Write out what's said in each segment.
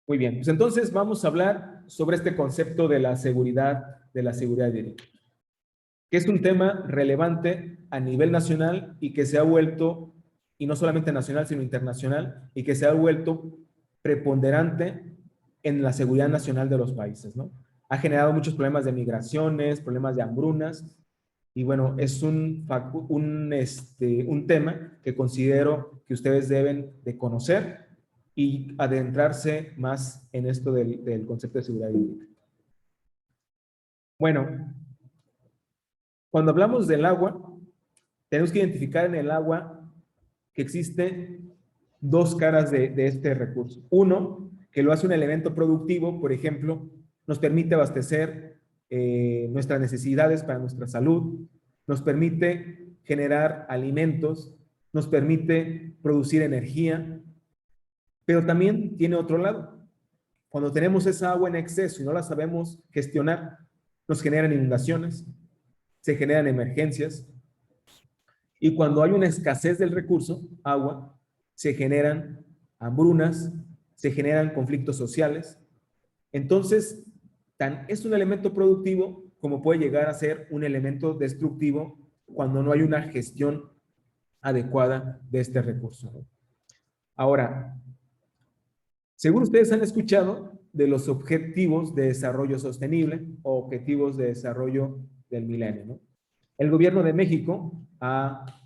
Muy bien, pues entonces vamos a hablar sobre este concepto de la seguridad hídrica, que es un tema relevante a nivel nacional y que se ha vuelto, y no solamente nacional, sino internacional, y que se ha vuelto preponderante en la seguridad nacional de los países, ¿no? Ha generado muchos problemas de migraciones, problemas de hambrunas, y bueno, es un tema que considero que ustedes deben de conocer y adentrarse más en esto del concepto de seguridad hídrica. Bueno, cuando hablamos del agua, tenemos que identificar en el agua que existen dos caras de este recurso. Uno, que lo hace un elemento productivo, por ejemplo, nos permite abastecer nuestras necesidades para nuestra salud, nos permite generar alimentos, nos permite producir energía, pero también tiene otro lado. Cuando tenemos esa agua en exceso y no la sabemos gestionar, nos generan inundaciones, se generan emergencias, y cuando hay una escasez del recurso, agua, se generan hambrunas, se generan conflictos sociales. Entonces, tan es un elemento productivo como puede llegar a ser un elemento destructivo cuando no hay una gestión adecuada de este recurso. Ahora, seguro ustedes han escuchado de los objetivos de desarrollo sostenible o objetivos de desarrollo del milenio, ¿no? El gobierno de México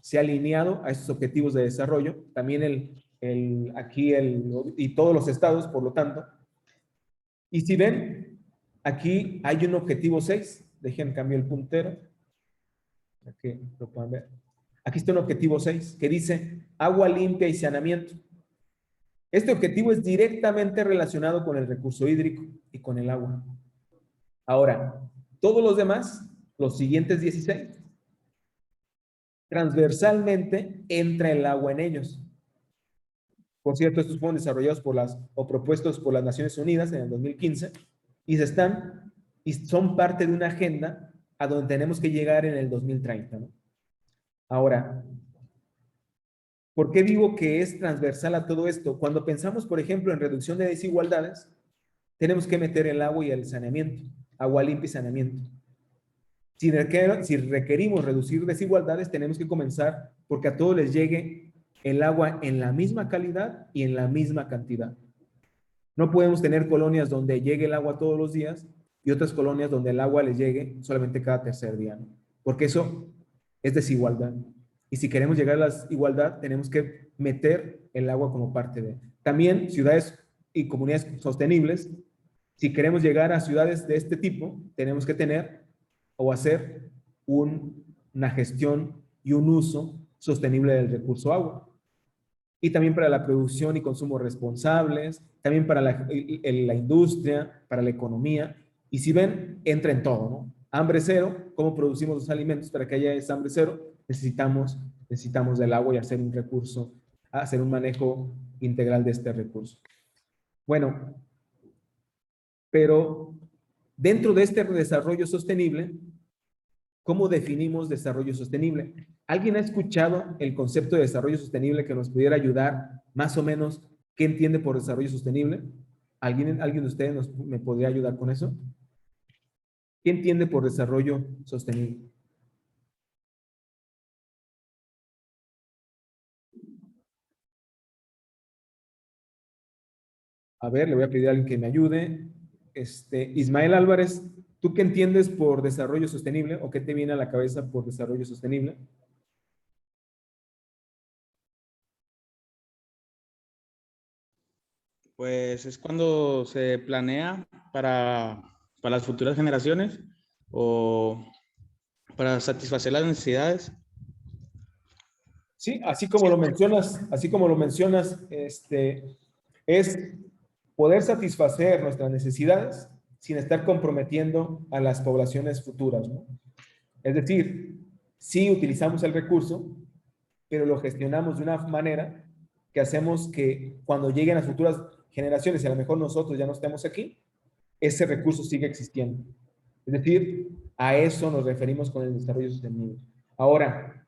se ha alineado a estos objetivos de desarrollo, también y todos los estados, por lo tanto. Y si ven, aquí hay un objetivo 6, dejen cambio el puntero, aquí lo pueden ver. Aquí está un objetivo 6 que dice agua limpia y saneamiento. Este objetivo es directamente relacionado con el recurso hídrico y con el agua. Ahora, todos los demás, los siguientes 16, transversalmente entra el agua en ellos. Por cierto, estos fueron desarrollados o propuestos por las Naciones Unidas en el 2015 y son parte de una agenda a donde tenemos que llegar en el 2030, ¿no? Ahora, ¿por qué digo que es transversal a todo esto? Cuando pensamos, por ejemplo, en reducción de desigualdades, tenemos que meter el agua y el saneamiento, agua limpia y saneamiento. Si requerimos reducir desigualdades, tenemos que comenzar porque a todos les llegue el agua en la misma calidad y en la misma cantidad. No podemos tener colonias donde llegue el agua todos los días y otras colonias donde el agua les llegue solamente cada tercer día, ¿no? Porque eso es desigualdad. Y si queremos llegar a la igualdad, tenemos que meter el agua como parte de. También ciudades y comunidades sostenibles. Si queremos llegar a ciudades de este tipo, tenemos que tener o hacer una gestión y un uso sostenible del recurso agua. Y también para la producción y consumo responsables, también para la industria, para la economía. Y si ven, entra en todo, ¿no? Hambre cero, ¿cómo producimos los alimentos para que haya ese hambre cero? Necesitamos del agua y hacer un recurso, hacer un manejo integral de este recurso. Bueno, pero dentro de este desarrollo sostenible, ¿cómo definimos desarrollo sostenible? ¿Alguien ha escuchado el concepto de desarrollo sostenible que nos pudiera ayudar más o menos qué entiende por desarrollo sostenible? ¿Alguien de ustedes me podría ayudar con eso? ¿Qué entiende por desarrollo sostenible? A ver, le voy a pedir a alguien que me ayude. Ismael Álvarez, ¿tú qué entiendes por desarrollo sostenible o qué te viene a la cabeza por desarrollo sostenible? Pues es cuando se planea para las futuras generaciones o para satisfacer las necesidades. Sí, así como lo mencionas, es poder satisfacer nuestras necesidades sin estar comprometiendo a las poblaciones futuras, ¿no? Es decir, sí utilizamos el recurso, pero lo gestionamos de una manera que hacemos que cuando lleguen las futuras generaciones, y a lo mejor nosotros ya no estemos aquí, ese recurso sigue existiendo. Es decir, a eso nos referimos con el desarrollo sostenible. Ahora,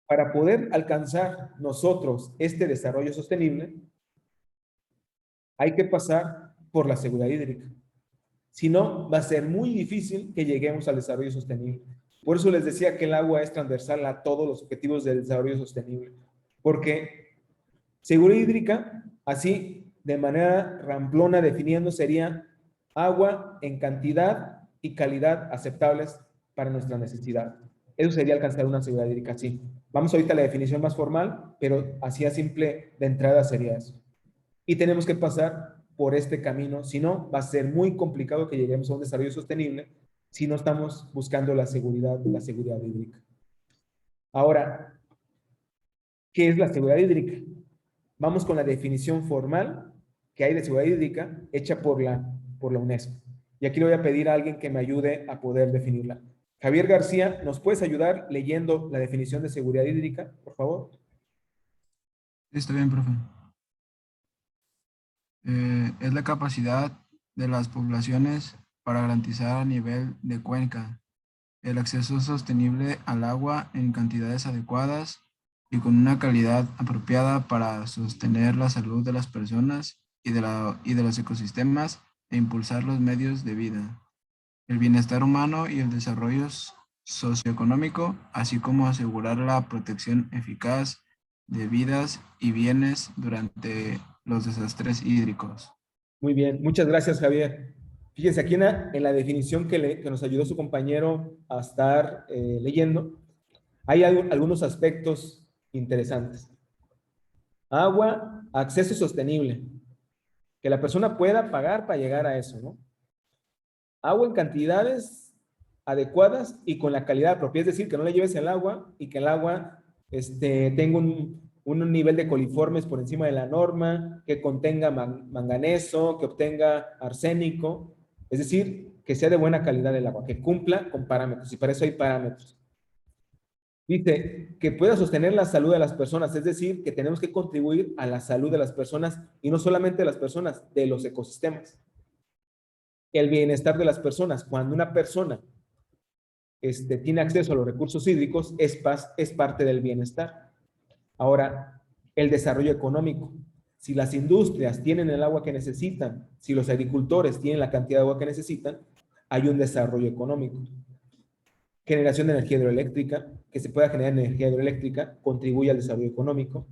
para poder alcanzar nosotros este desarrollo sostenible, hay que pasar por la seguridad hídrica. Si no, va a ser muy difícil que lleguemos al desarrollo sostenible. Por eso les decía que el agua es transversal a todos los objetivos del desarrollo sostenible. Porque seguridad hídrica, así de manera ramplona definiendo, sería agua en cantidad y calidad aceptables para nuestra necesidad. Eso sería alcanzar una seguridad hídrica así. Vamos ahorita a la definición más formal, pero así a simple de entrada sería eso. Y tenemos que pasar por este camino, si no, va a ser muy complicado que lleguemos a un desarrollo sostenible si no estamos buscando la seguridad hídrica. Ahora, ¿qué es la seguridad hídrica? Vamos con la definición formal que hay de seguridad hídrica hecha por la UNESCO. Y aquí le voy a pedir a alguien que me ayude a poder definirla. Javier García, ¿nos puedes ayudar leyendo la definición de seguridad hídrica, por favor? Está bien, profe. Es la capacidad de las poblaciones para garantizar a nivel de cuenca el acceso sostenible al agua en cantidades adecuadas y con una calidad apropiada para sostener la salud de las personas y de los ecosistemas e impulsar los medios de vida, el bienestar humano y el desarrollo socioeconómico, así como asegurar la protección eficaz de vidas y bienes durante los desastres hídricos. Muy bien, muchas gracias, Javier. Fíjense, aquí en la definición que nos ayudó su compañero a estar leyendo, hay algunos aspectos interesantes. Agua, acceso sostenible, que la persona pueda pagar para llegar a eso, ¿no? Agua en cantidades adecuadas y con la calidad apropiada, es decir, que no le lleves el agua y que el agua tenga un nivel de coliformes por encima de la norma, que contenga manganeso, que obtenga arsénico, es decir, que sea de buena calidad el agua, que cumpla con parámetros, y para eso hay parámetros. Dice que pueda sostener la salud de las personas, es decir, que tenemos que contribuir a la salud de las personas, y no solamente de las personas, de los ecosistemas. El bienestar de las personas, cuando una persona tiene acceso a los recursos hídricos, es parte del bienestar. Ahora, el desarrollo económico. Si las industrias tienen el agua que necesitan, si los agricultores tienen la cantidad de agua que necesitan, hay un desarrollo económico. Generación de energía hidroeléctrica, que se pueda generar energía hidroeléctrica, contribuye al desarrollo económico.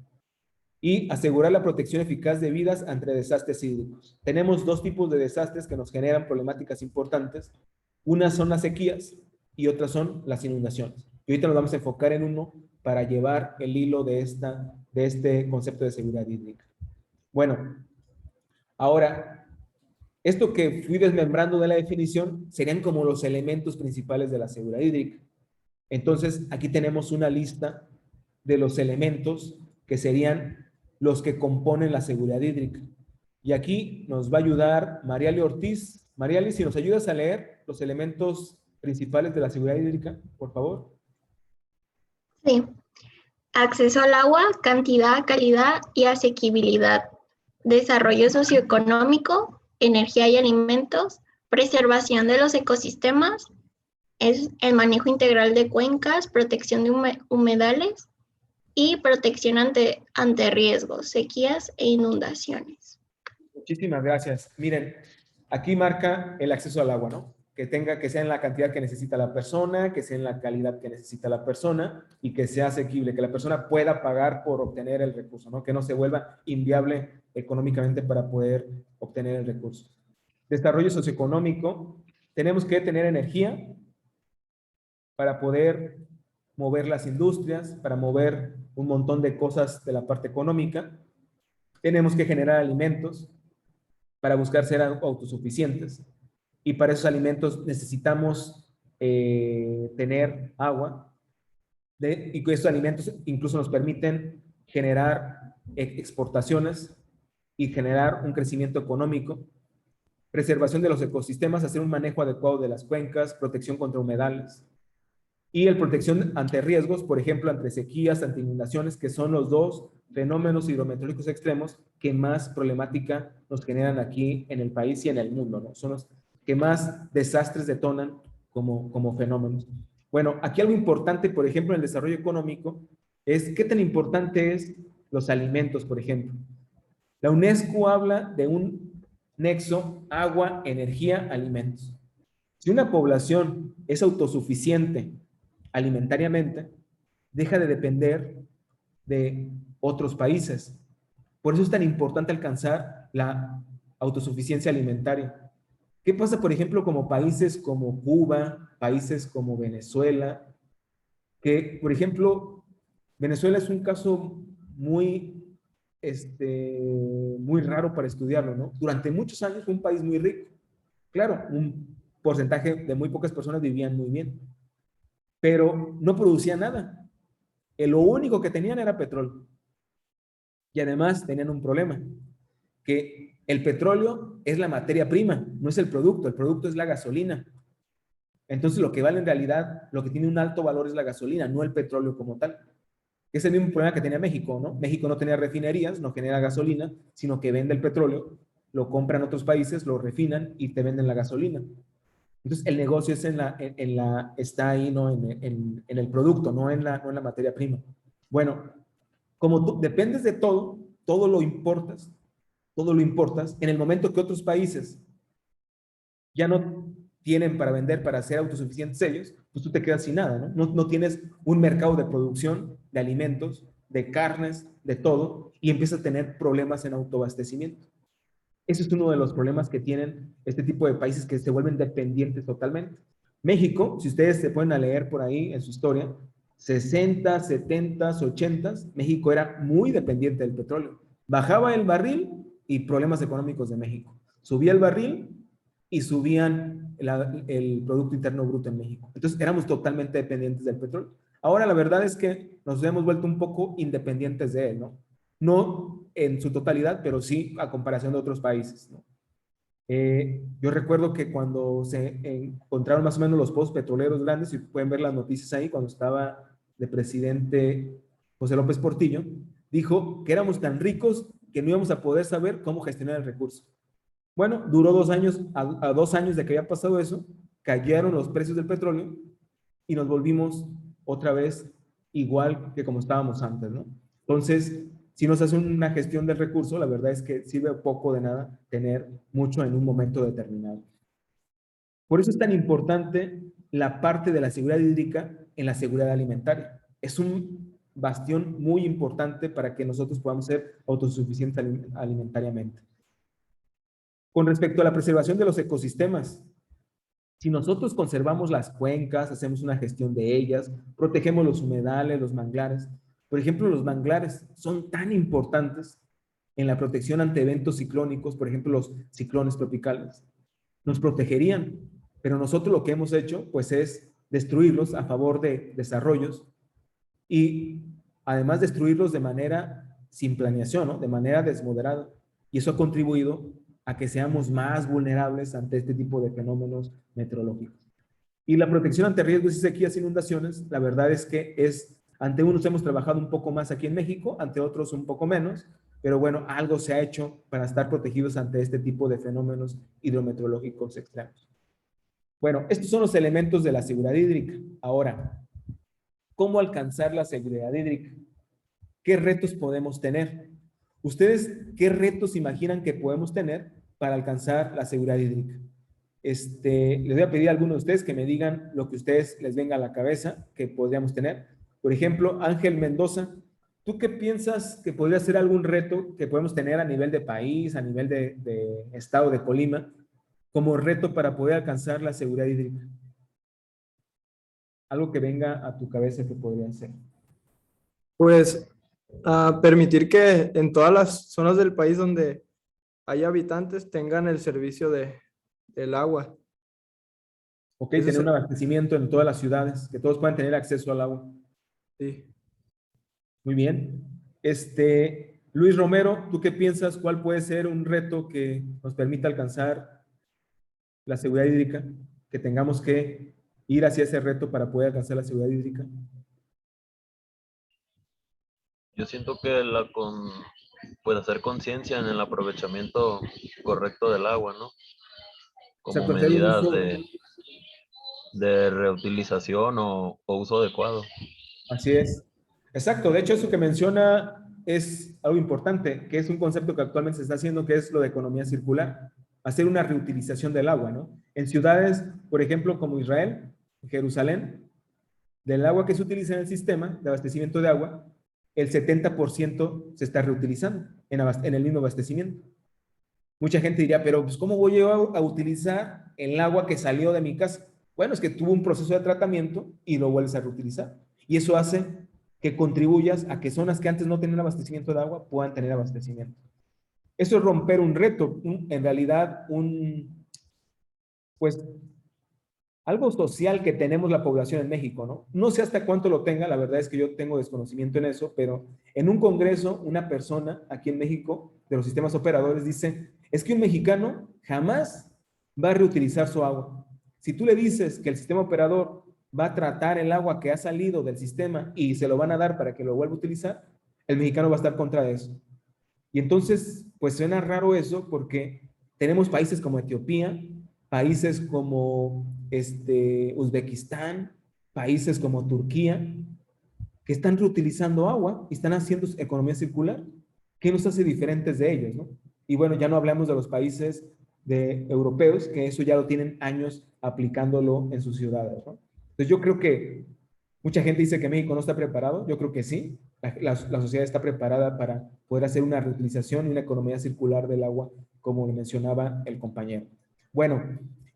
Y asegurar la protección eficaz de vidas ante desastres hídricos. Tenemos dos tipos de desastres que nos generan problemáticas importantes. Unas son las sequías y otras son las inundaciones. Y ahorita nos vamos a enfocar en uno para llevar el hilo de este concepto de seguridad hídrica. Bueno, ahora, esto que fui desmembrando de la definición serían como los elementos principales de la seguridad hídrica. Entonces, aquí tenemos una lista de los elementos que serían los que componen la seguridad hídrica. Y aquí nos va a ayudar Mariali Ortiz. Mariali, si nos ayudas a leer los elementos principales de la seguridad hídrica, por favor. Sí. Acceso al agua, cantidad, calidad y asequibilidad. Desarrollo socioeconómico, energía y alimentos, preservación de los ecosistemas, es el manejo integral de cuencas, protección de humedales y protección ante riesgos, sequías e inundaciones. Muchísimas gracias. Miren, aquí marca el acceso al agua, ¿no? Que sea en la cantidad que necesita la persona, que sea en la calidad que necesita la persona y que sea asequible, que la persona pueda pagar por obtener el recurso, ¿no? Que no se vuelva inviable económicamente para poder obtener el recurso. Desarrollo socioeconómico, tenemos que tener energía para poder mover las industrias, para mover un montón de cosas de la parte económica. Tenemos que generar alimentos para buscar ser autosuficientes. Y para esos alimentos necesitamos tener agua. Y que esos alimentos incluso nos permiten generar exportaciones y generar un crecimiento económico. Preservación de los ecosistemas, hacer un manejo adecuado de las cuencas, protección contra humedales. Y el protección ante riesgos, por ejemplo, ante sequías, ante inundaciones, que son los dos fenómenos hidrometeorológicos extremos que más problemática nos generan aquí en el país y en el mundo, ¿no? Son los que más desastres detonan como fenómenos. Bueno, aquí algo importante, por ejemplo, en el desarrollo económico, es qué tan importante es los alimentos, por ejemplo. La UNESCO habla de un nexo agua, energía, alimentos. Si una población es autosuficiente alimentariamente, deja de depender de otros países. Por eso es tan importante alcanzar la autosuficiencia alimentaria. ¿Qué pasa, por ejemplo, como países como Cuba, países como Venezuela? Que, por ejemplo, Venezuela es un caso muy, muy raro para estudiarlo, ¿no? Durante muchos años fue un país muy rico. Claro, un porcentaje de muy pocas personas vivían muy bien, pero no producían nada. Lo único que tenían era petróleo. Y además tenían un problema, que el petróleo es la materia prima, no es el producto es la gasolina. Entonces lo que vale en realidad, lo que tiene un alto valor es la gasolina, no el petróleo como tal. Es el mismo problema que tenía México, ¿no? México no tenía refinerías, no genera gasolina, sino que vende el petróleo, lo compran otros países, lo refinan y te venden la gasolina. Entonces el negocio es está ahí, ¿no? En el producto, no en la materia prima. Bueno, como tú dependes de todo, todo lo importas, en el momento que otros países ya no tienen para vender, para ser autosuficientes ellos, pues tú te quedas sin nada, ¿no? No tienes un mercado de producción de alimentos, de carnes, de todo, y empiezas a tener problemas en autoabastecimiento. Ese es uno de los problemas que tienen este tipo de países que se vuelven dependientes totalmente. México, si ustedes se pueden a leer por ahí en su historia, 60, 70, 80, México era muy dependiente del petróleo. Bajaba el barril y problemas económicos de México. Subía el barril y subían el Producto Interno Bruto en México. Entonces éramos totalmente dependientes del petróleo. Ahora la verdad es que nos hemos vuelto un poco independientes de él, ¿no? No en su totalidad, pero sí a comparación de otros países, ¿no? Yo recuerdo que cuando se encontraron más o menos los pozos petroleros grandes, y pueden ver las noticias ahí, cuando estaba de presidente José López Portillo, dijo que éramos tan ricos que no íbamos a poder saber cómo gestionar el recurso. Bueno, duró 2 años, a 2 años de que había pasado eso, cayeron los precios del petróleo y nos volvimos otra vez igual que como estábamos antes, ¿no? Entonces, si nos hace una gestión del recurso, la verdad es que sirve poco de nada tener mucho en un momento determinado. Por eso es tan importante la parte de la seguridad hídrica en la seguridad alimentaria. Es un bastión muy importante para que nosotros podamos ser autosuficientes alimentariamente. Con respecto a la preservación de los ecosistemas, si nosotros conservamos las cuencas, hacemos una gestión de ellas, protegemos los humedales, los manglares. Por ejemplo, los manglares son tan importantes en la protección ante eventos ciclónicos, por ejemplo, los ciclones tropicales. Nos protegerían, pero nosotros lo que hemos hecho, pues, es destruirlos a favor de desarrollos y además destruirlos de manera sin planeación, ¿no? De manera desmoderada. Y eso ha contribuido a que seamos más vulnerables ante este tipo de fenómenos meteorológicos. Y la protección ante riesgos y sequías e inundaciones, la verdad es que ante unos hemos trabajado un poco más aquí en México, ante otros un poco menos, pero bueno, algo se ha hecho para estar protegidos ante este tipo de fenómenos hidrometeorológicos extremos. Bueno, estos son los elementos de la seguridad hídrica. Ahora, ¿cómo alcanzar la seguridad hídrica? ¿Qué retos podemos tener? ¿Ustedes qué retos imaginan que podemos tener para alcanzar la seguridad hídrica? Les voy a pedir a algunos de ustedes que me digan lo que a ustedes les venga a la cabeza que podríamos tener. Por ejemplo, Ángel Mendoza, ¿tú qué piensas que podría ser algún reto que podemos tener a nivel de país, a nivel de estado de Colima, como reto para poder alcanzar la seguridad hídrica? Algo que venga a tu cabeza que podría ser. Pues permitir que en todas las zonas del país donde hay habitantes tengan el servicio del agua. Ok, tener un abastecimiento en todas las ciudades, que todos puedan tener acceso al agua. Sí. Muy bien. Luis Romero, ¿tú qué piensas? ¿Cuál puede ser un reto que nos permita alcanzar la seguridad hídrica? Que tengamos que ir hacia ese reto para poder alcanzar la seguridad hídrica. Yo siento que pues hacer conciencia en el aprovechamiento correcto del agua, ¿no? Como Exacto, hacer un medidas uso. de reutilización o uso adecuado. Así es. Exacto. De hecho, eso que menciona es algo importante, que es un concepto que actualmente se está haciendo, que es lo de economía circular, hacer una reutilización del agua, ¿no? En ciudades, por ejemplo, como Israel, Jerusalén, del agua que se utiliza en el sistema de abastecimiento de agua, el 70% se está reutilizando en el mismo abastecimiento. Mucha gente diría, pero pues, ¿cómo voy yo a utilizar el agua que salió de mi casa? Bueno, es que tuvo un proceso de tratamiento y lo vuelves a reutilizar. Y eso hace que contribuyas a que zonas que antes no tenían abastecimiento de agua puedan tener abastecimiento. Eso es romper un reto, en realidad pues algo social que tenemos la población en México, ¿no? No sé hasta cuánto lo tenga, la verdad es que yo tengo desconocimiento en eso, pero en un congreso, una persona aquí en México de los sistemas operadores dice, es que un mexicano jamás va a reutilizar su agua. Si tú le dices que el sistema operador va a tratar el agua que ha salido del sistema y se lo van a dar para que lo vuelva a utilizar, el mexicano va a estar contra eso. Y entonces, pues suena raro eso porque tenemos países como Etiopía, países como Uzbekistán, países como Turquía, que están reutilizando agua y están haciendo economía circular. ¿Qué nos hace diferentes de ellos, no? Y bueno, ya no hablamos de los países europeos, que eso ya lo tienen años aplicándolo en sus ciudades, ¿no? Entonces yo creo que mucha gente dice que México no está preparado. Yo creo que sí. La sociedad está preparada para poder hacer una reutilización y una economía circular del agua, como le mencionaba el compañero. Bueno,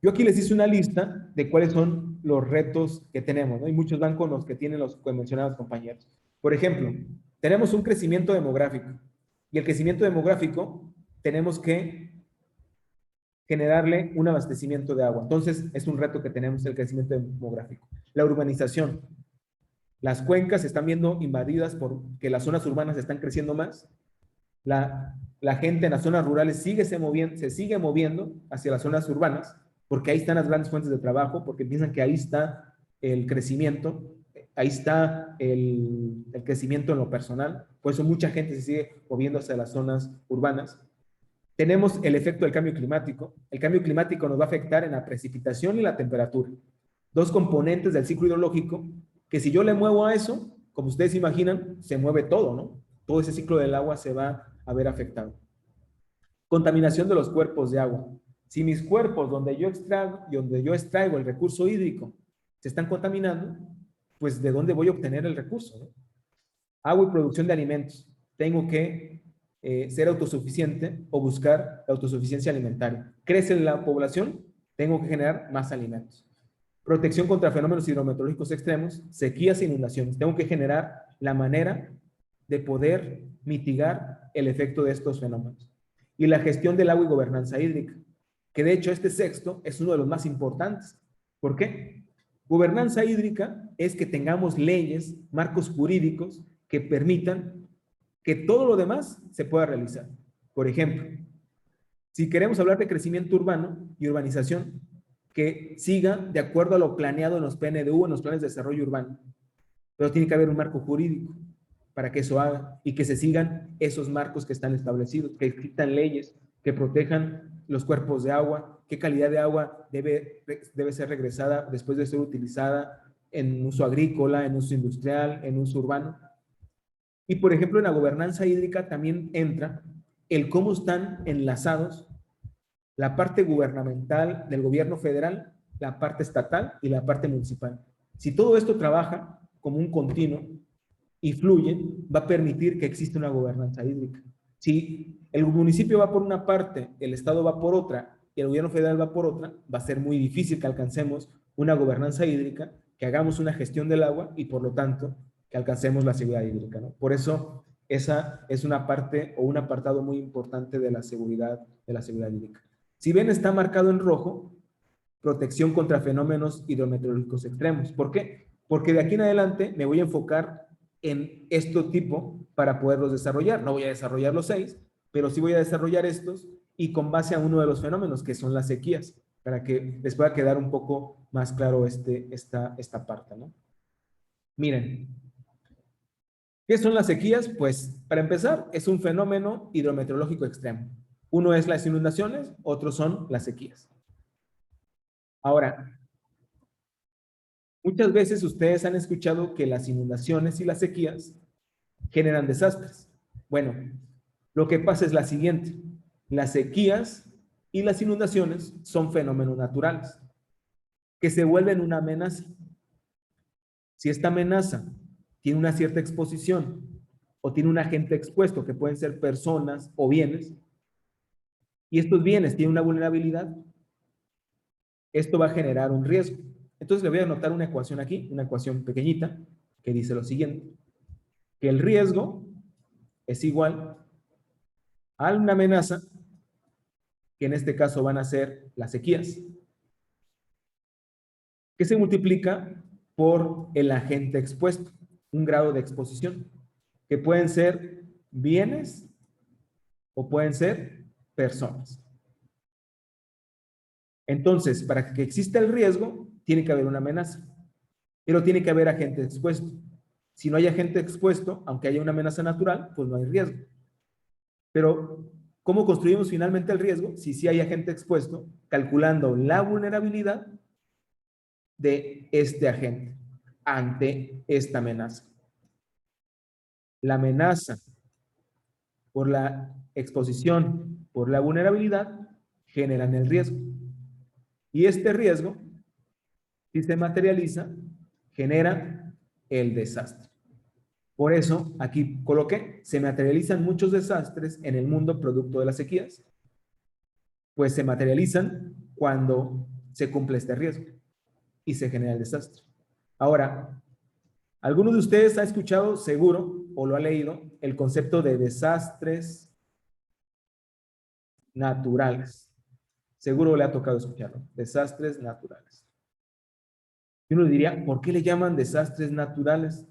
yo aquí les hice una lista de cuáles son los retos que tenemos, ¿no? Y muchos van con los que tienen los que mencionaban los compañeros. Por ejemplo, tenemos un crecimiento demográfico. Y el crecimiento demográfico tenemos que generarle un abastecimiento de agua. Entonces, es un reto que tenemos el crecimiento demográfico. La urbanización. Las cuencas se están viendo invadidas porque las zonas urbanas están creciendo más. La gente en las zonas rurales se sigue moviendo hacia las zonas urbanas porque ahí están las grandes fuentes de trabajo, porque piensan que ahí está el crecimiento, ahí está el crecimiento en lo personal. Por eso mucha gente se sigue moviendo hacia las zonas urbanas. Tenemos el efecto del cambio climático. El cambio climático nos va a afectar en la precipitación y la temperatura. Dos componentes del ciclo hidrológico que si yo le muevo a eso, como ustedes imaginan, se mueve todo, ¿no? Todo ese ciclo del agua se va a ver afectado. Contaminación de los cuerpos de agua. Si mis cuerpos donde yo extraigo el recurso hídrico se están contaminando, pues ¿de dónde voy a obtener el recurso, ¿no? Agua y producción de alimentos. Tengo que ser autosuficiente o buscar la autosuficiencia alimentaria. Crece la población, tengo que generar más alimentos. Protección contra fenómenos hidrometeorológicos extremos, sequías e inundaciones. Tengo que generar la manera de poder mitigar el efecto de estos fenómenos. Y la gestión del agua y gobernanza hídrica, que de hecho este sexto es uno de los más importantes. ¿Por qué? Gobernanza hídrica es que tengamos leyes, marcos jurídicos que permitan que todo lo demás se pueda realizar. Por ejemplo, si queremos hablar de crecimiento urbano y urbanización, que siga de acuerdo a lo planeado en los PNDU, en los planes de desarrollo urbano. Pero tiene que haber un marco jurídico para que eso haga y que se sigan esos marcos que están establecidos, que existan leyes que protejan los cuerpos de agua, qué calidad de agua debe ser regresada después de ser utilizada en uso agrícola, en uso industrial, en uso urbano. Y por ejemplo, en la gobernanza hídrica también entra el cómo están enlazados la parte gubernamental del gobierno federal, la parte estatal y la parte municipal. Si todo esto trabaja como un continuo y fluye, va a permitir que exista una gobernanza hídrica. Si el municipio va por una parte, el estado va por otra y el gobierno federal va por otra, va a ser muy difícil que alcancemos una gobernanza hídrica, que hagamos una gestión del agua y por lo tanto que alcancemos la seguridad hídrica, ¿no? Por eso esa es una parte o un apartado muy importante de la seguridad hídrica. Si ven, está marcado en rojo, protección contra fenómenos hidrometeorológicos extremos. ¿Por qué? Porque de aquí en adelante me voy a enfocar en este tipo para poderlos desarrollar. No voy a desarrollar los 6, pero sí voy a desarrollar estos y con base a uno de los fenómenos, que son las sequías, para que les pueda quedar un poco más claro esta parte, ¿no? Miren, ¿qué son las sequías? Pues, para empezar, es un fenómeno hidrometeorológico extremo. Uno es las inundaciones, otros son las sequías. Ahora, muchas veces ustedes han escuchado que las inundaciones y las sequías generan desastres. Bueno, lo que pasa es la siguiente. Las sequías y las inundaciones son fenómenos naturales que se vuelven una amenaza. Si esta amenaza tiene una cierta exposición o tiene un agente expuesto, que pueden ser personas o bienes, y estos bienes tienen una vulnerabilidad, esto va a generar un riesgo. Entonces le voy a anotar una ecuación aquí, una ecuación pequeñita, que dice lo siguiente, que el riesgo es igual a una amenaza, que en este caso van a ser las sequías, que se multiplica por el agente expuesto, un grado de exposición, que pueden ser bienes o pueden ser personas. Entonces, para que exista el riesgo, tiene que haber una amenaza, pero tiene que haber agente expuesto. Si no hay agente expuesto, aunque haya una amenaza natural, pues no hay riesgo. Pero, ¿cómo construimos finalmente el riesgo? Si sí hay agente expuesto, calculando la vulnerabilidad de este agente ante esta amenaza. La amenaza por la exposición, por la vulnerabilidad, generan el riesgo. Y este riesgo, si se materializa, genera el desastre. Por eso, aquí coloqué, se materializan muchos desastres en el mundo producto de las sequías, pues se materializan cuando se cumple este riesgo y se genera el desastre. Ahora, ¿alguno de ustedes ha escuchado, seguro, o lo ha leído, el concepto de desastres naturales? Seguro le ha tocado escucharlo, desastres naturales. Y uno diría, ¿por qué le llaman desastres naturales?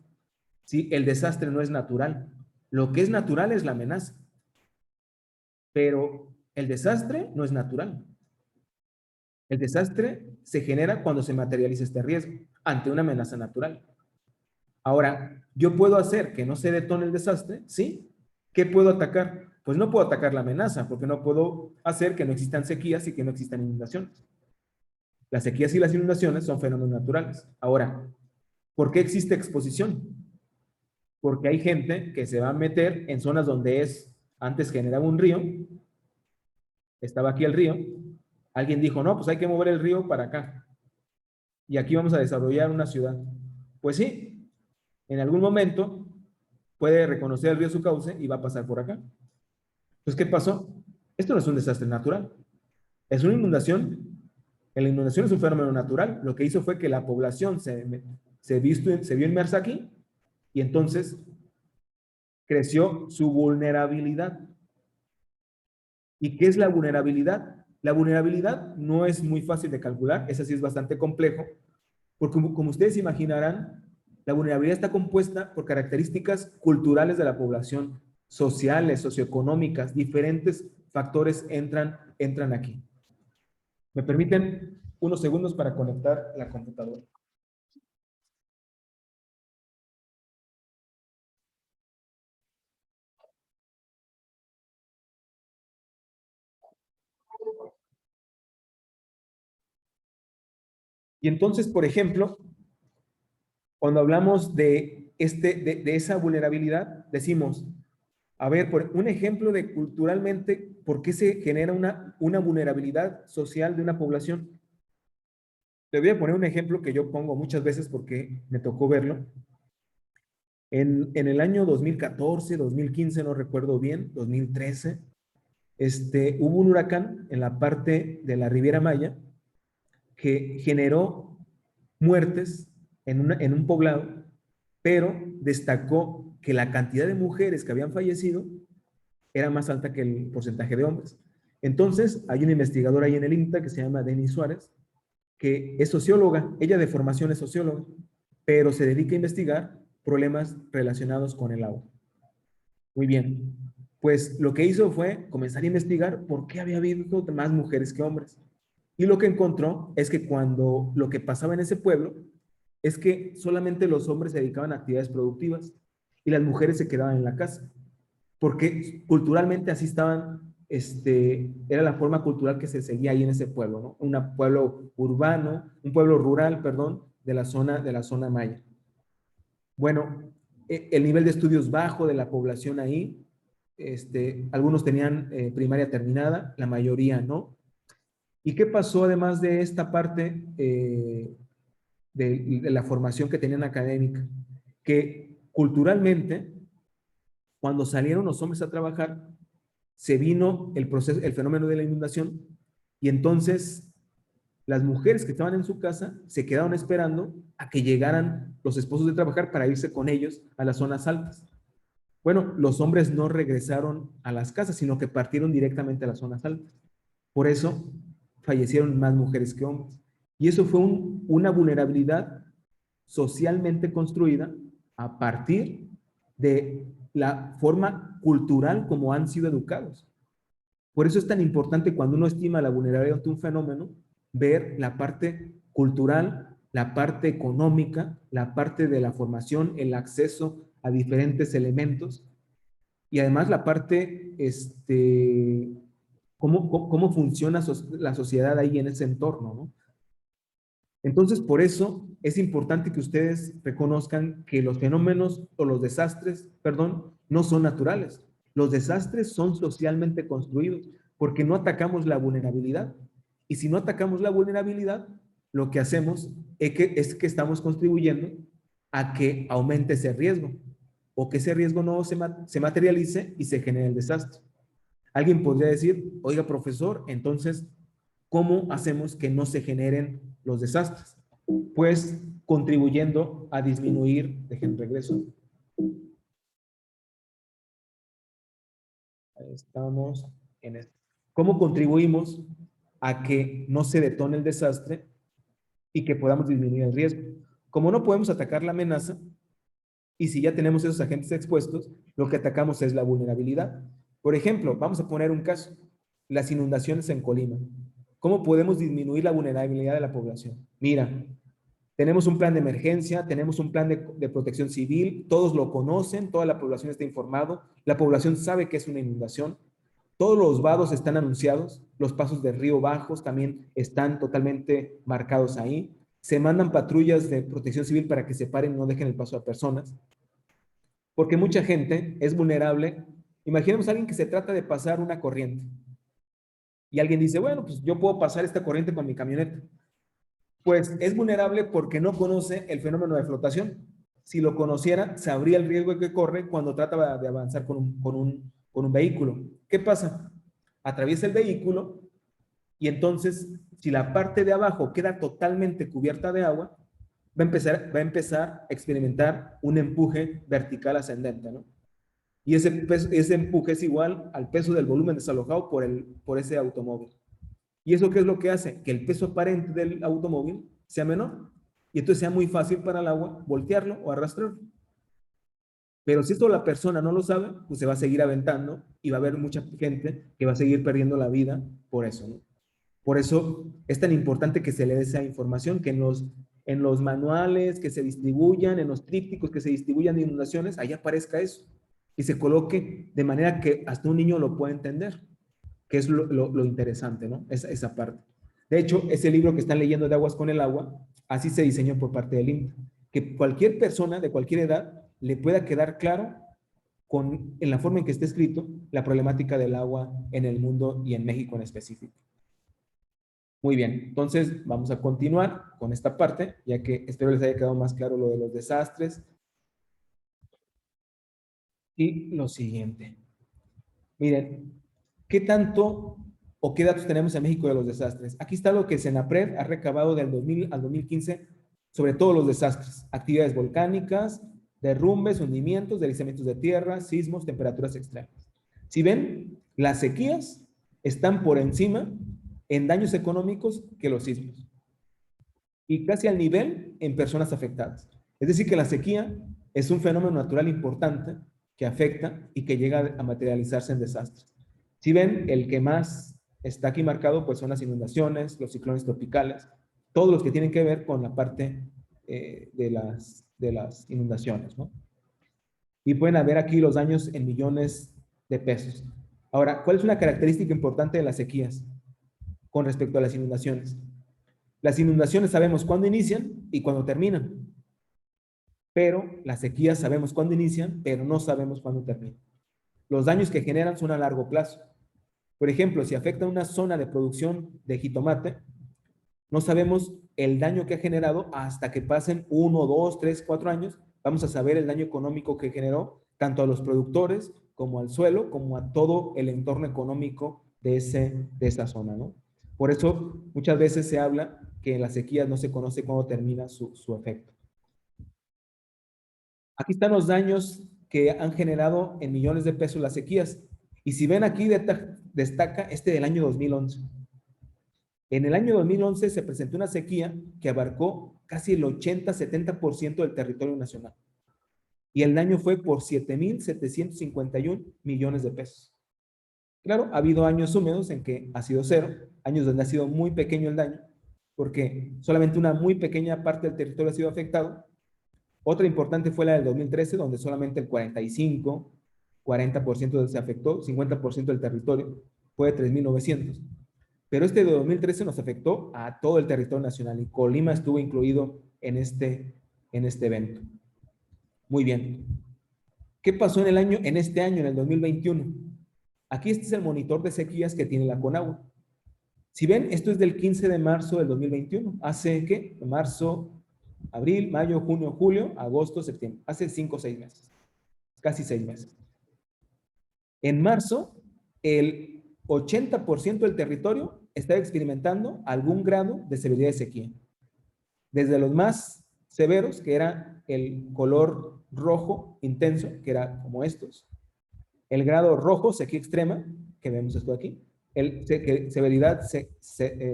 Si el desastre no es natural. Lo que es natural es la amenaza. Pero el desastre no es natural. El desastre se genera cuando se materializa este riesgo ante una amenaza natural. Ahora, ¿yo puedo hacer que no se detone el desastre? ¿Sí? ¿Qué puedo atacar? Pues no puedo atacar la amenaza, porque no puedo hacer que no existan sequías y que no existan inundaciones. Las sequías y las inundaciones son fenómenos naturales. Ahora, ¿por qué existe exposición? Porque hay gente que se va a meter en zonas donde antes generaba un río, estaba aquí el río, alguien dijo, no, pues hay que mover el río para acá, y aquí vamos a desarrollar una ciudad. Pues sí, en algún momento puede reconocer el río su cauce y va a pasar por acá. Entonces, ¿qué pasó? Esto no es un desastre natural, es una inundación. La inundación es un fenómeno natural. Lo que hizo fue que la población se vio inmersa aquí, y entonces creció su vulnerabilidad. ¿Y qué es la vulnerabilidad? La vulnerabilidad no es muy fácil de calcular, esa sí es bastante complejo, porque como ustedes imaginarán, la vulnerabilidad está compuesta por características culturales de la población, sociales, socioeconómicas, diferentes factores entran aquí. ¿Me permiten unos segundos para conectar la computadora? Y entonces, por ejemplo, cuando hablamos de esa vulnerabilidad, decimos, a ver, por un ejemplo de culturalmente, ¿por qué se genera una vulnerabilidad social de una población? Le voy a poner un ejemplo que yo pongo muchas veces porque me tocó verlo. En el año 2014, 2015, no recuerdo bien, 2013, hubo un huracán en la parte de la Riviera Maya que generó muertes en un poblado, pero destacó que la cantidad de mujeres que habían fallecido era más alta que el porcentaje de hombres. Entonces, hay una investigadora ahí en el INTA que se llama Denis Suárez, que es socióloga, ella de formación es socióloga, pero se dedica a investigar problemas relacionados con el agua. Muy bien, pues lo que hizo fue comenzar a investigar por qué había habido más mujeres que hombres. Y lo que encontró es que cuando lo que pasaba en ese pueblo es que solamente los hombres se dedicaban a actividades productivas y las mujeres se quedaban en la casa, porque culturalmente así estaban, era la forma cultural que se seguía ahí en ese pueblo, ¿no? Un pueblo urbano, un pueblo rural, perdón, de la zona maya. Bueno, el nivel de estudios bajo de la población ahí, algunos tenían primaria terminada, la mayoría no. ¿Y qué pasó además de esta parte de la formación que tenían académica? Que culturalmente, cuando salieron los hombres a trabajar, se vino el fenómeno de la inundación, y entonces las mujeres que estaban en su casa se quedaron esperando a que llegaran los esposos de trabajar para irse con ellos a las zonas altas. Bueno, los hombres no regresaron a las casas, sino que partieron directamente a las zonas altas. Por eso fallecieron más mujeres que hombres. Y eso fue una vulnerabilidad socialmente construida a partir de la forma cultural como han sido educados. Por eso es tan importante, cuando uno estima la vulnerabilidad de un fenómeno, ver la parte cultural, la parte económica, la parte de la formación, el acceso a diferentes elementos, y además la parte, cómo funciona la sociedad ahí en ese entorno, ¿no? Entonces, por eso es importante que ustedes reconozcan que los fenómenos o los desastres, perdón, no son naturales. Los desastres son socialmente construidos porque no atacamos la vulnerabilidad. Y si no atacamos la vulnerabilidad, lo que hacemos es que estamos contribuyendo a que aumente ese riesgo, o que ese riesgo no se materialice y se genere el desastre. Alguien podría decir, oiga, profesor, entonces, ¿cómo hacemos que no se generen los desastres? Pues contribuyendo a disminuir, dejen regreso. Ahí estamos en esto. ¿Cómo contribuimos a que no se detone el desastre y que podamos disminuir el riesgo? Como no podemos atacar la amenaza, y si ya tenemos esos agentes expuestos, lo que atacamos es la vulnerabilidad. Por ejemplo, vamos a poner un caso, las inundaciones en Colima. ¿Cómo podemos disminuir la vulnerabilidad de la población? Mira, tenemos un plan de emergencia, tenemos un plan de protección civil, todos lo conocen, toda la población está informado, la población sabe que es una inundación, todos los vados están anunciados, los pasos de río bajos también están totalmente marcados ahí, se mandan patrullas de protección civil para que se paren y no dejen el paso a personas, porque mucha gente es vulnerable. Imaginemos a alguien que se trata de pasar una corriente, y alguien dice, bueno, pues yo puedo pasar esta corriente con mi camioneta. Pues es vulnerable porque no conoce el fenómeno de flotación. Si lo conociera, sabría el riesgo que corre cuando trata de avanzar con un vehículo. ¿Qué pasa? Atraviesa el vehículo y entonces, si la parte de abajo queda totalmente cubierta de agua, va a empezar a experimentar un empuje vertical ascendente, ¿no? Y ese empuje es igual al peso del volumen desalojado por ese automóvil. ¿Y eso qué es lo que hace? Que el peso aparente del automóvil sea menor. Y entonces sea muy fácil para el agua voltearlo o arrastrarlo. Pero si esto la persona no lo sabe, pues se va a seguir aventando y va a haber mucha gente que va a seguir perdiendo la vida por eso, ¿no? Por eso es tan importante que se le dé esa información, que en los manuales que se distribuyan, en los trípticos que se distribuyan de inundaciones, ahí aparezca eso. Y se coloque de manera que hasta un niño lo pueda entender, que es lo interesante, ¿no? Esa parte. De hecho, ese libro que están leyendo de Aguas con el Agua, así se diseñó por parte del INTA, que cualquier persona de cualquier edad le pueda quedar claro en la forma en que esté escrito la problemática del agua en el mundo y en México en específico. Muy bien, entonces vamos a continuar con esta parte, ya que espero les haya quedado más claro lo de los desastres. Y lo siguiente. Miren, ¿qué tanto o qué datos tenemos en México de los desastres? Aquí está lo que Senapred ha recabado del 2000 al 2015 sobre todos los desastres: actividades volcánicas, derrumbes, hundimientos, deslizamientos de tierra, sismos, temperaturas extremas. Si ven, las sequías están por encima en daños económicos que los sismos, y casi al nivel en personas afectadas. Es decir, que la sequía es un fenómeno natural importante que afecta y que llega a materializarse en desastres. Si ven, el que más está aquí marcado, pues son las inundaciones, los ciclones tropicales, todos los que tienen que ver con la parte de las inundaciones, ¿no? Y pueden ver aquí los daños en millones de pesos. Ahora, ¿cuál es una característica importante de las sequías con respecto a las inundaciones? Las inundaciones sabemos cuándo inician y cuándo terminan, pero las sequías sabemos cuándo inician, pero no sabemos cuándo terminan. los daños que generan son a largo plazo. Por ejemplo, si afecta una zona de producción de jitomate, no sabemos el daño que ha generado hasta que pasen 1, 2, 3, 4 años. Vamos a saber el daño económico que generó tanto a los productores como al suelo, como a todo el entorno económico de esa zona, ¿no? Por eso muchas veces se habla que en las sequías no se conoce cuándo termina su efecto. Aquí están los daños que han generado en millones de pesos las sequías. Y si ven aquí, destaca este del año 2011. En el año 2011 se presentó una sequía que abarcó casi el 80-70% del territorio nacional. Y el daño fue por 7,751 millones de pesos. Claro, ha habido años húmedos en que ha sido cero, años donde ha sido muy pequeño el daño, porque solamente una muy pequeña parte del territorio ha sido afectado. Otra importante fue la del 2013, donde solamente el 40% se afectó, 50% del territorio, fue de 3,900. Pero este de 2013 nos afectó a todo el territorio nacional y Colima estuvo incluido en este evento. Muy bien. ¿Qué pasó en este año, en el 2021? Aquí este es el monitor de sequías que tiene la Conagua. Si ven, esto es del 15 de marzo del 2021. ¿Hace qué? Marzo, abril, mayo, junio, julio, agosto, septiembre. Hace 5 o 6 meses. Casi 6 meses. En marzo, el 80% del territorio está experimentando algún grado de severidad de sequía. Desde los más severos, que era el color rojo intenso, que era como estos. El grado rojo, sequía extrema, que vemos esto aquí.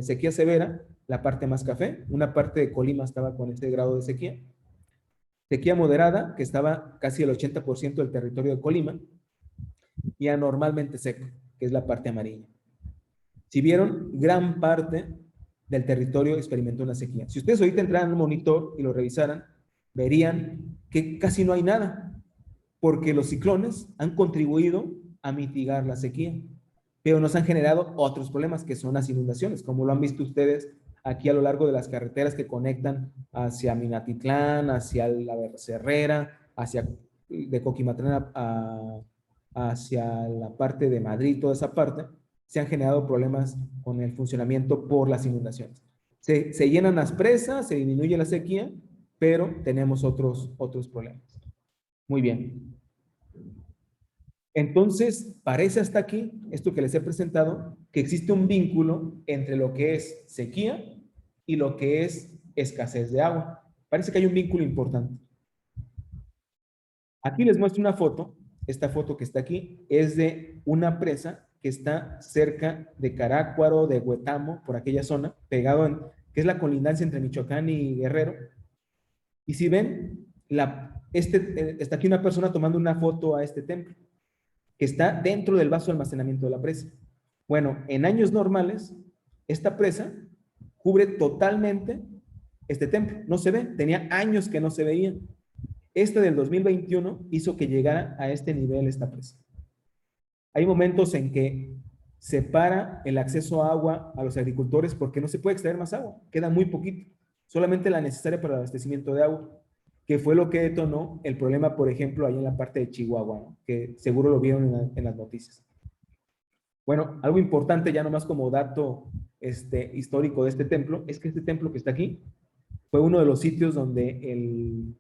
Sequía severa, la parte más café. Una parte de Colima estaba con este grado de sequía. Sequía moderada, que estaba casi el 80% del territorio de Colima. Y anormalmente seco, que es la parte amarilla. Si vieron, gran parte del territorio experimentó una sequía. Si ustedes ahorita entraran al monitor y lo revisaran, verían que casi no hay nada, porque los ciclones han contribuido a mitigar la sequía, pero nos han generado otros problemas que son las inundaciones, como lo han visto ustedes aquí a lo largo de las carreteras que conectan hacia Minatitlán, hacia la Becerrera, de Coquimatlán hacia la parte de Madrid, toda esa parte, se han generado problemas con el funcionamiento por las inundaciones. Se llenan las presas, se disminuye la sequía, pero tenemos otros problemas. Muy bien. Entonces, parece hasta aquí, esto que les he presentado, que existe un vínculo entre lo que es sequía y lo que es escasez de agua. Parece que hay un vínculo importante. Aquí les muestro una foto. Esta foto que está aquí es de una presa que está cerca de Carácuaro, de Huetamo, por aquella zona, pegado que es la colindancia entre Michoacán y Guerrero. Y si ven, está aquí una persona tomando una foto a este templo, que está dentro del vaso de almacenamiento de la presa. Bueno, en años normales, esta presa cubre totalmente este templo. No se ve, tenía años que no se veía. Este del 2021 hizo que llegara a este nivel esta presa. Hay momentos en que se para el acceso a agua a los agricultores porque no se puede extraer más agua, queda muy poquito, solamente la necesaria para el abastecimiento de agua, que fue lo que detonó el problema, por ejemplo, ahí en la parte de Chihuahua, ¿no? Que seguro lo vieron en las noticias. Bueno, algo importante ya nomás como dato histórico de este templo, es que este templo que está aquí fue uno de los sitios donde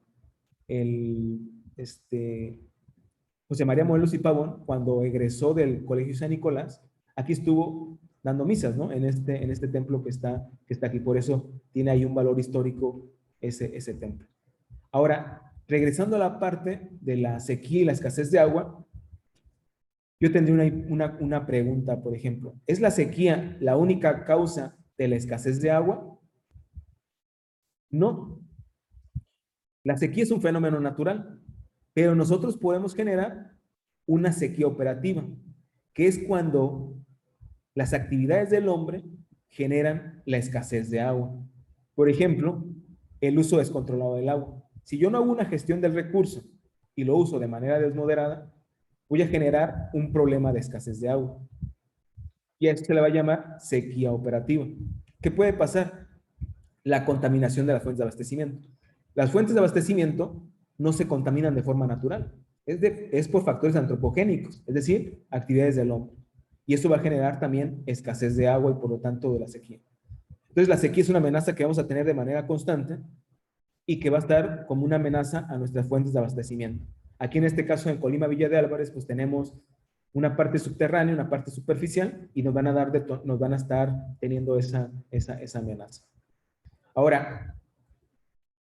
José María Morelos y Pavón, cuando egresó del Colegio San Nicolás, aquí estuvo dando misas, ¿no? En este templo que está aquí. Por eso tiene ahí un valor histórico ese templo. Ahora, regresando a la parte de la sequía y la escasez de agua, yo tendría una pregunta, por ejemplo. ¿Es la sequía la única causa de la escasez de agua? No. La sequía es un fenómeno natural, pero nosotros podemos generar una sequía operativa, que es cuando las actividades del hombre generan la escasez de agua. Por ejemplo, el uso descontrolado del agua. Si yo no hago una gestión del recurso y lo uso de manera desmoderada, voy a generar un problema de escasez de agua. Y a esto se le va a llamar sequía operativa. ¿Qué puede pasar? La contaminación de las fuentes de abastecimiento. Las fuentes de abastecimiento no se contaminan de forma natural. es por factores antropogénicos, es decir, actividades del hombre. Y eso va a generar también escasez de agua y por lo tanto de la sequía. Entonces la sequía es una amenaza que vamos a tener de manera constante y que va a estar como una amenaza a nuestras fuentes de abastecimiento. Aquí en este caso en Colima, Villa de Álvarez, pues tenemos una parte subterránea, una parte superficial y nos van a estar teniendo esa amenaza. Ahora,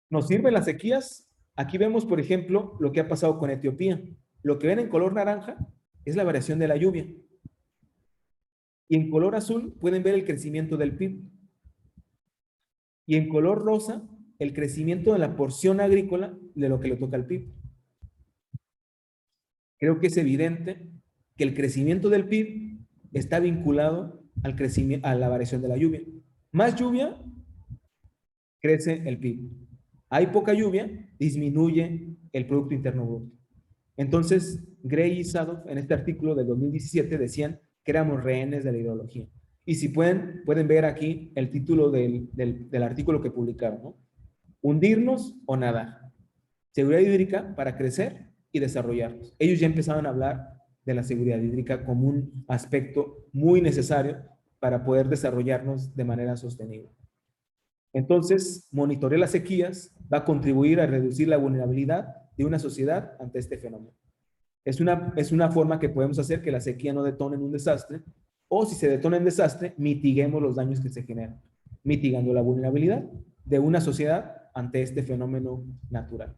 ¿nos sirven las sequías? Aquí vemos, por ejemplo, lo que ha pasado con Etiopía. Lo que ven en color naranja es la variación de la lluvia. Y en color azul pueden ver el crecimiento del PIB. Y en color rosa, el crecimiento de la porción agrícola de lo que le toca al PIB. Creo que es evidente que el crecimiento del PIB está vinculado a la variación de la lluvia. Más lluvia, crece el PIB. Hay poca lluvia, disminuye el Producto Interno Bruto. Entonces, Gray y Sadoff en este artículo del 2017 decían que éramos rehenes de la ideología. Y si pueden ver aquí el título del artículo que publicaron, ¿no? Hundirnos o nadar. Seguridad hídrica para crecer y desarrollarnos. Ellos ya empezaban a hablar de la seguridad hídrica como un aspecto muy necesario para poder desarrollarnos de manera sostenible. Entonces, monitorear las sequías va a contribuir a reducir la vulnerabilidad de una sociedad ante este fenómeno. Es una forma que podemos hacer que la sequía no detone en un desastre, o si se detona en desastre, mitiguemos los daños que se generan, mitigando la vulnerabilidad de una sociedad ante este fenómeno natural.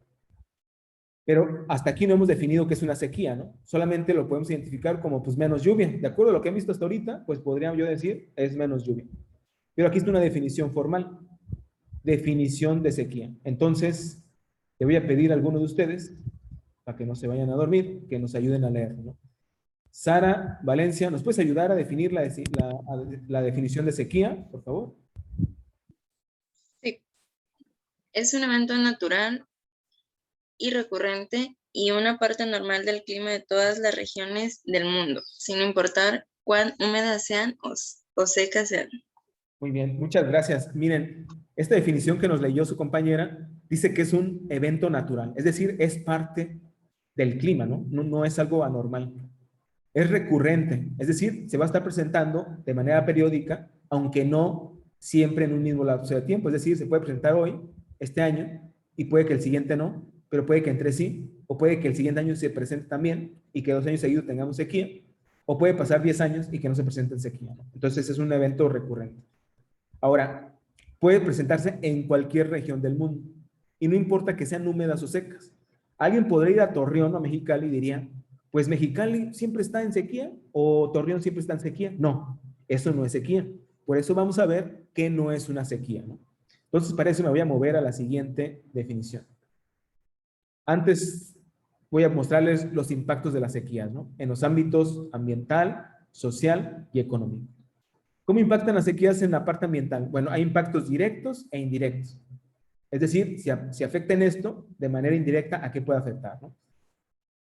Pero hasta aquí no hemos definido qué es una sequía, ¿no? Solamente lo podemos identificar como pues menos lluvia. De acuerdo a lo que he visto hasta ahorita, pues podría yo decir es menos lluvia. Pero aquí está una definición formal. Definición de sequía. Entonces, le voy a pedir a alguno de ustedes, para que no se vayan a dormir, que nos ayuden a leer, ¿no? Sara Valencia, ¿nos puedes ayudar a definir la definición de sequía, por favor? Sí. Es un evento natural y recurrente y una parte normal del clima de todas las regiones del mundo, sin importar cuán húmedas sean o secas sean. Muy bien, muchas gracias. Miren, esta definición que nos leyó su compañera dice que es un evento natural, es decir, es parte del clima, ¿no? No es algo anormal. Es recurrente, es decir, se va a estar presentando de manera periódica, aunque no siempre en un mismo lapso de tiempo. Es decir, se puede presentar hoy, este año, y puede que el siguiente no, pero puede que entre sí, o puede que el siguiente año se presente también y que 2 años seguidos tengamos sequía, o puede pasar 10 años y que no se presente sequía, ¿no? Entonces es un evento recurrente. Ahora, puede presentarse en cualquier región del mundo y no importa que sean húmedas o secas. Alguien podría ir a Torreón o a Mexicali y diría, pues Mexicali siempre está en sequía o Torreón siempre está en sequía. No, eso no es sequía. Por eso vamos a ver qué no es una sequía, ¿no? Entonces, para eso me voy a mover a la siguiente definición. Antes voy a mostrarles los impactos de la sequía, ¿no? En los ámbitos ambiental, social y económico. ¿Cómo impactan las sequías en la parte ambiental? Bueno, hay impactos directos e indirectos. Es decir, si afecta en esto, de manera indirecta, ¿a qué puede afectar, no?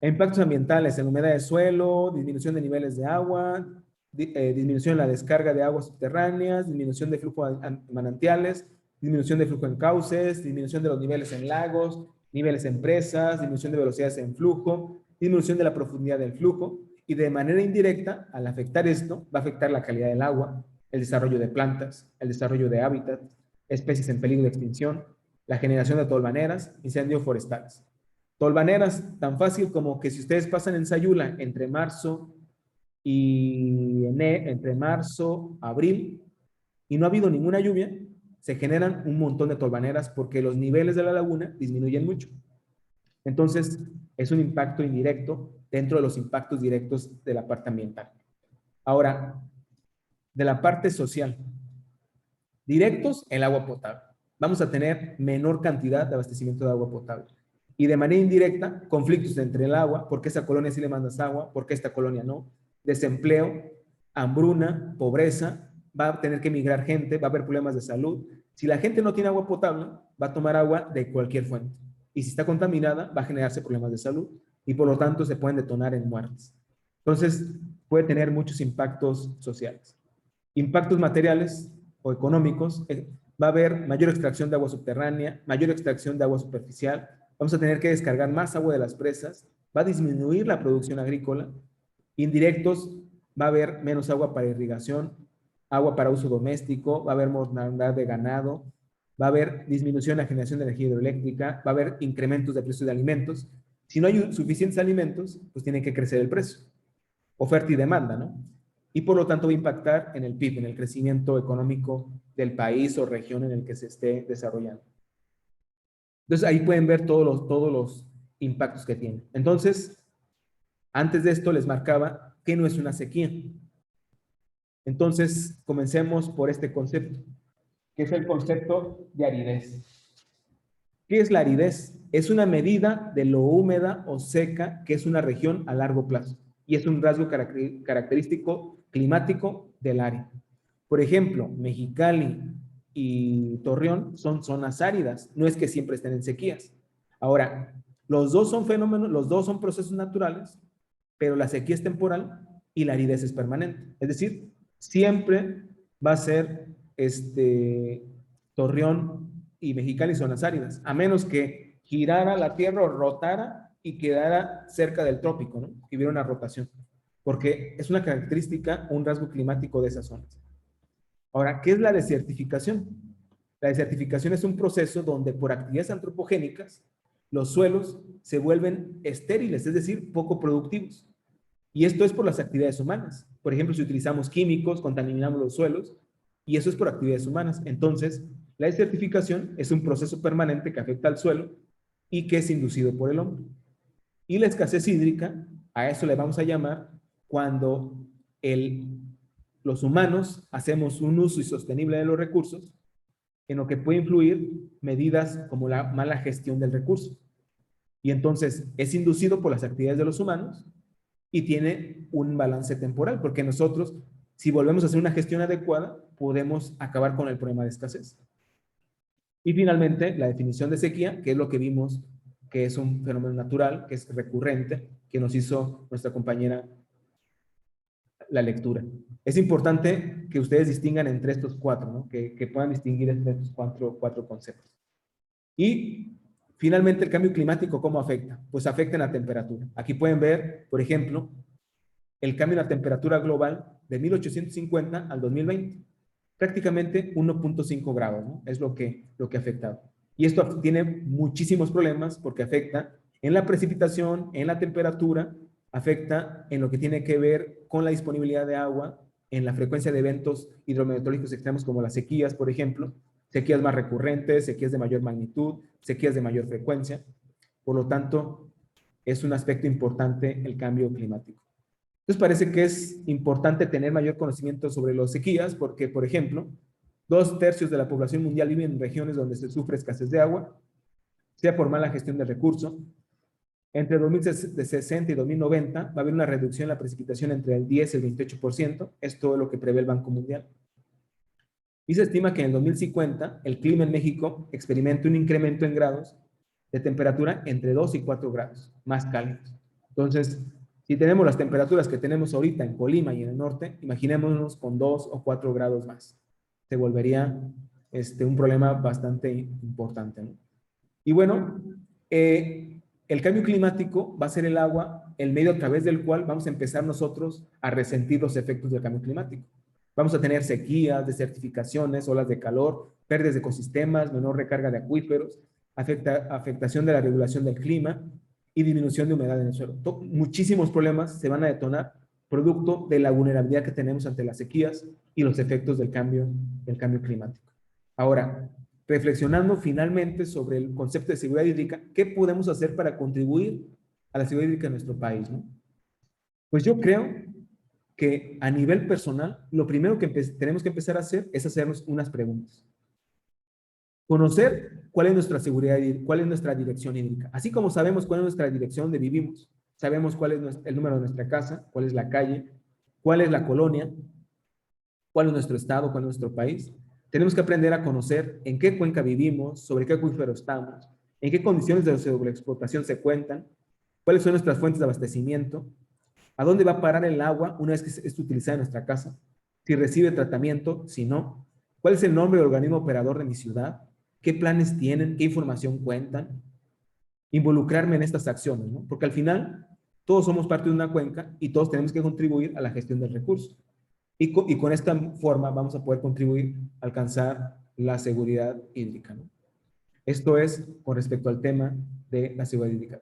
Impactos ambientales, en humedad de suelo, disminución de niveles de agua, disminución en la descarga de aguas subterráneas, disminución de flujo en manantiales, disminución de flujo en cauces, disminución de los niveles en lagos, niveles en presas, disminución de velocidades en flujo, disminución de la profundidad del flujo, y de manera indirecta, al afectar esto, va a afectar la calidad del agua, el desarrollo de plantas, el desarrollo de hábitat, especies en peligro de extinción, la generación de tolvaneras, incendios forestales. Tolvaneras, tan fácil como que si ustedes pasan en Sayula entre marzo abril, y no ha habido ninguna lluvia, se generan un montón de tolvaneras porque los niveles de la laguna disminuyen mucho. Entonces, es un impacto indirecto dentro de los impactos directos de la parte ambiental. Ahora, de la parte social. Directos, el agua potable. Vamos a tener menor cantidad de abastecimiento de agua potable. Y de manera indirecta, conflictos entre el agua, porque esa colonia sí le mandas agua, porque esta colonia no. Desempleo, hambruna, pobreza, va a tener que migrar gente, va a haber problemas de salud. Si la gente no tiene agua potable, va a tomar agua de cualquier fuente. Y si está contaminada, va a generarse problemas de salud y por lo tanto se pueden detonar en muertes. Entonces, puede tener muchos impactos sociales. Impactos materiales o económicos, va a haber mayor extracción de agua subterránea, mayor extracción de agua superficial, vamos a tener que descargar más agua de las presas va a disminuir la producción agrícola. Indirectos, va a haber menos agua para irrigación, agua para uso doméstico, va a haber mortandad de ganado, va a haber disminución en la generación de energía hidroeléctrica, va a haber incrementos de precios de alimentos. Si no hay suficientes alimentos, pues tiene que crecer el precio. Oferta y demanda, ¿no? Y por lo tanto va a impactar en el PIB, en el crecimiento económico del país o región en el que se esté desarrollando. Entonces ahí pueden ver todos los impactos que tiene. Entonces, antes de esto les marcaba que no es una sequía. Entonces, comencemos por este concepto, que es el concepto de aridez. ¿Qué es la aridez? Es una medida de lo húmeda o seca que es una región a largo plazo y es un rasgo característico climático del área. Por ejemplo, Mexicali y Torreón son zonas áridas, no es que siempre estén en sequías. Ahora, los dos son fenómenos, los dos son procesos naturales, pero la sequía es temporal y la aridez es permanente. Es decir, siempre va a ser Torreón y Mexicali zonas áridas, a menos que girara la Tierra o rotara y quedara cerca del trópico, ¿no? Que hubiera una rotación, porque es una característica, un rasgo climático de esas zonas. Ahora, ¿qué es la desertificación? La desertificación es un proceso donde por actividades antropogénicas los suelos se vuelven estériles, es decir, poco productivos. Y esto es por las actividades humanas. Por ejemplo, si utilizamos químicos, contaminamos los suelos, y eso es por actividades humanas. Entonces, la desertificación es un proceso permanente que afecta al suelo y que es inducido por el hombre. Y la escasez hídrica, a eso le vamos a llamar cuando los humanos hacemos un uso insostenible de los recursos, en lo que puede influir medidas como la mala gestión del recurso. Y entonces es inducido por las actividades de los humanos y tiene un balance temporal, porque nosotros, si volvemos a hacer una gestión adecuada, podemos acabar con el problema de escasez. Y finalmente, la definición de sequía, que es lo que vimos, que es un fenómeno natural, que es recurrente, que nos hizo nuestra compañera la lectura. Es importante que ustedes distingan entre estos cuatro, ¿no? Que puedan distinguir entre estos cuatro conceptos. Y finalmente, el cambio climático, ¿cómo afecta? Pues afecta en la temperatura. Aquí pueden ver, por ejemplo, el cambio en la temperatura global de 1850 al 2020. Prácticamente 1.5 grados, ¿no? Es lo que ha afectado. Y esto tiene muchísimos problemas porque afecta en la precipitación, en la temperatura, afecta en lo que tiene que ver con la disponibilidad de agua, en la frecuencia de eventos hidrometeorológicos extremos como las sequías, por ejemplo, sequías más recurrentes, sequías de mayor magnitud, sequías de mayor frecuencia. Por lo tanto, es un aspecto importante el cambio climático. Entonces parece que es importante tener mayor conocimiento sobre las sequías porque, por ejemplo, 2/3 de la población mundial vive en regiones donde se sufre escasez de agua, sea por mala gestión del recurso. Entre 2060 y 2090 va a haber una reducción en la precipitación entre el 10 y el 28%, es todo lo que prevé el Banco Mundial. Y se estima que en el 2050 el clima en México experimente un incremento en grados de temperatura entre 2 y 4 grados, más cálidos. Entonces, si tenemos las temperaturas que tenemos ahorita en Colima y en el norte, imaginémonos con 2 o 4 grados más. Se volvería un problema bastante importante, ¿no? Y bueno, el cambio climático va a ser el agua, el medio a través del cual vamos a empezar nosotros a resentir los efectos del cambio climático. Vamos a tener sequías, desertificaciones, olas de calor, pérdidas de ecosistemas, menor recarga de acuíferos, afectación de la regulación del clima y disminución de humedad en el suelo. Muchísimos problemas se van a detonar producto de la vulnerabilidad que tenemos ante las sequías y los efectos del cambio climático. Ahora, reflexionando finalmente sobre el concepto de seguridad hídrica, ¿qué podemos hacer para contribuir a la seguridad hídrica en nuestro país, ¿no? Pues yo creo que a nivel personal, lo primero que tenemos que empezar a hacer es hacernos unas preguntas. Conocer cuál es nuestra seguridad hídrica, cuál es nuestra dirección hídrica. Así como sabemos cuál es nuestra dirección donde vivimos, sabemos cuál es el número de nuestra casa, cuál es la calle, cuál es la colonia, cuál es nuestro estado, cuál es nuestro país. Tenemos que aprender a conocer en qué cuenca vivimos, sobre qué acuífero estamos, en qué condiciones de sobreexplotación se cuentan, cuáles son nuestras fuentes de abastecimiento, a dónde va a parar el agua una vez que es utilizada en nuestra casa, si recibe tratamiento, si no, cuál es el nombre del organismo operador de mi ciudad, qué planes tienen, qué información cuentan, involucrarme en estas acciones, ¿no? Porque al final todos somos parte de una cuenca y todos tenemos que contribuir a la gestión del recurso. Y con esta forma vamos a poder contribuir a alcanzar la seguridad hídrica, ¿no? Esto es con respecto al tema de la seguridad hídrica.